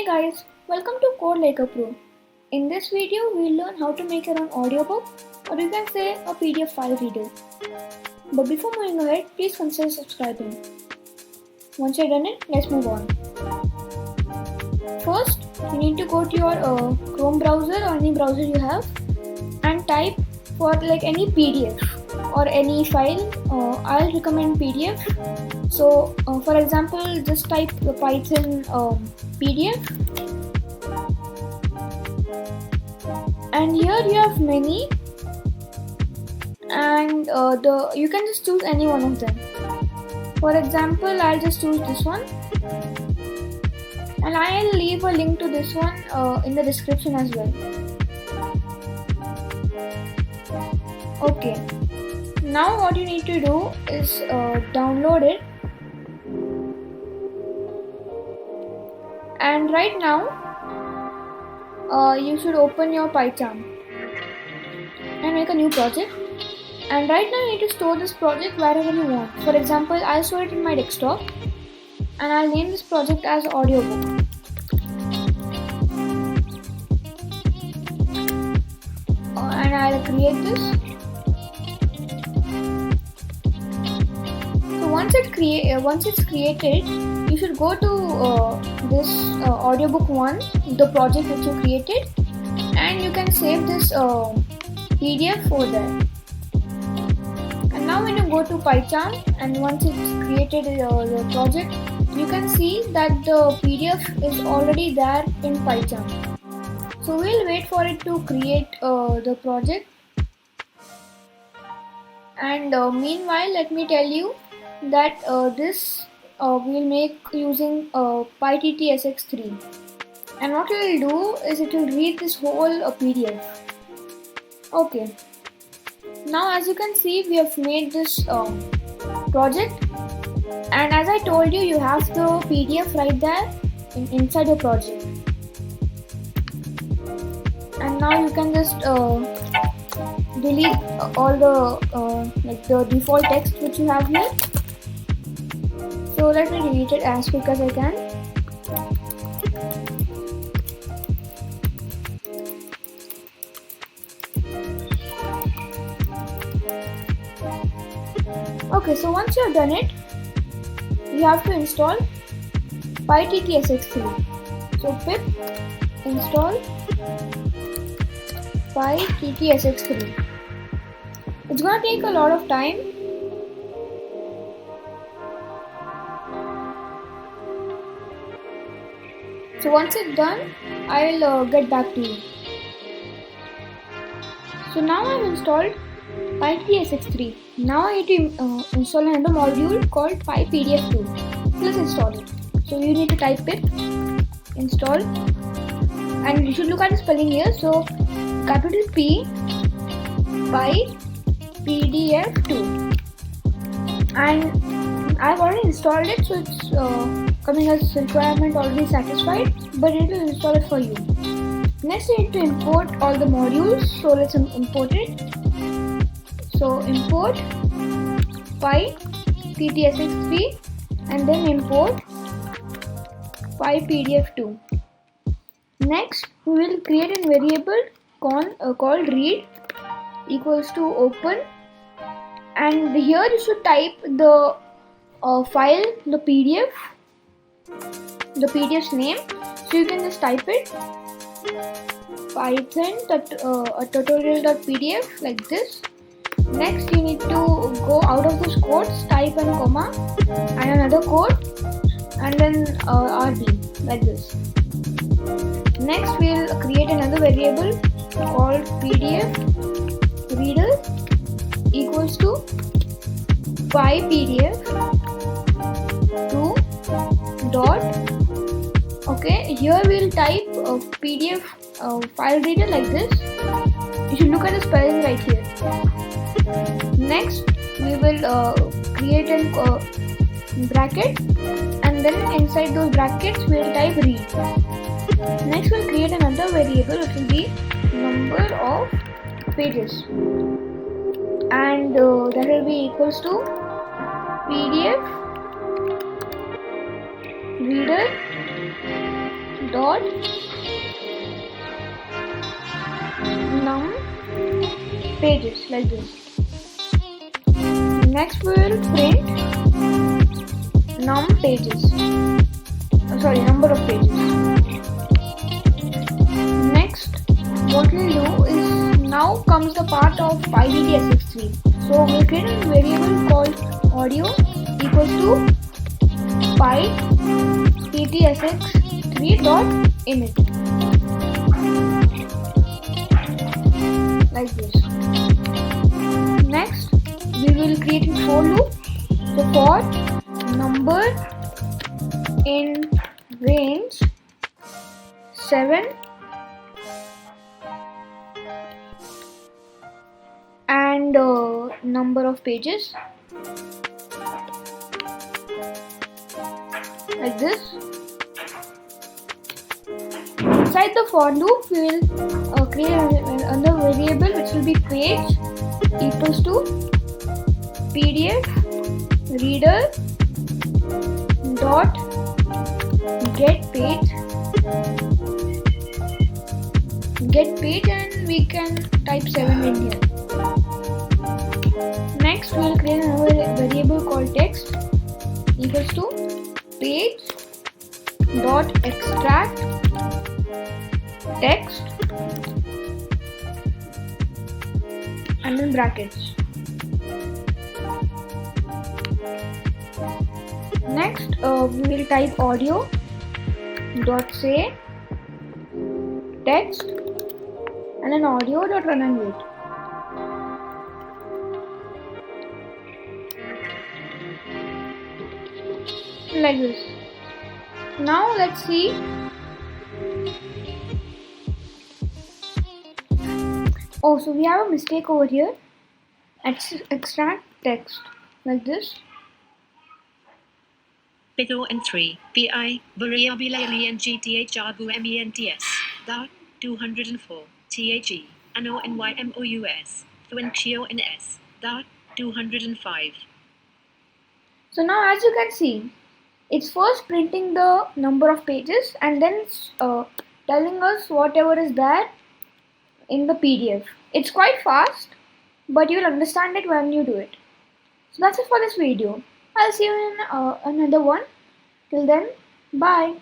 guys, welcome to Code Like a Pro. In this video, we'll learn how to make your own audiobook, or you can say a PDF file reader. But before moving ahead, please consider subscribing. Once you're done it, let's move on. First, you need to go to your Chrome browser or any browser you have and type for like any PDF or any file. I'll recommend PDF. So, for example, just type the Python PDF, and here you have many, and you can just choose any one of them. For example, I'll just choose this one, and I'll leave a link to this one in the description as well. Okay, now what you need to do is download it. And right now, you should open your PyCharm and make a new project. And right now, you need to store this project wherever you want. For example, I'll store it in my desktop, and I'll name this project as Audiobook. And I'll create this. So once it's created, you should go to this audiobook one, the project which you created, and you can save this PDF over there. And now when you go to PyCharm, and once it's created the project, you can see that the PDF is already there in PyCharm. So we'll wait for it to create the project. And meanwhile, let me tell you that this we'll make using PyTTSX3, and what it will do is it will read this whole PDF. Okay, now as you can see, we have made this project, and as I told you, you have the PDF right there inside your project. And now you can just delete all the like the default text which you have here. So let me delete it as quick as I can. Okay, so once you have done it, you have to install PyTTSX3. So pip install PyTTSX3. It's gonna take a lot of time. So once it's done, I'll get back to you. So now I've installed PyTTSX3. Now I need to install another module called PyPDF2. Let's install it. So you need to type pip install, and you should look at the spelling here. So capital P PyPDF2, and I've already installed it, so it's coming as requirement already satisfied, but it will install it for you. Next, you need to import all the modules, so let's import it. So import PyTTSX3 and then import PyPDF2. Next, we will create a variable called read equals to open, and here you should type the file, the PDF's name. So you can just type it Python tutorial.pdf like this. Next, you need to go out of this quotes, type and comma and another quote, and then RD like this. Next, we'll create another variable called PDF reader equals to PyPDF2 dot. Okay, here we'll type PDF file reader like this. You should look at the spelling right here. Next, we will create a bracket, and then inside those brackets we'll type read. Next, we'll create another variable which will be number of pages, and that will be equals to PDF reader dot num pages like this. Next we will print num pages. Number of pages. Next, what we'll do is now comes the part of PyDTSX3. So we'll create a variable called audio equals to PyDTSX3.init like this. Next, we will create a for loop. So for number in range 7 and number of pages like this. Inside the for loop we will create another variable which will be page equals to PDF reader dot get page and we can type 7 in here. Next we will create another variable called text equals to page dot extract text and then brackets. Next we will type audio dot say text and then audio dot run and wait. Like this. Now let's see. Oh, so we have a mistake over here. Extract text like this. Bithor and 3 bi variabilaliengthrments dot 204 the ano nymous thuencio ns dot 205. So now as you can see, it's first printing the number of pages and then telling us whatever is there in the PDF. It's quite fast, but you'll understand it when you do it. So that's it for this video. I'll see you in another one. Till then, bye.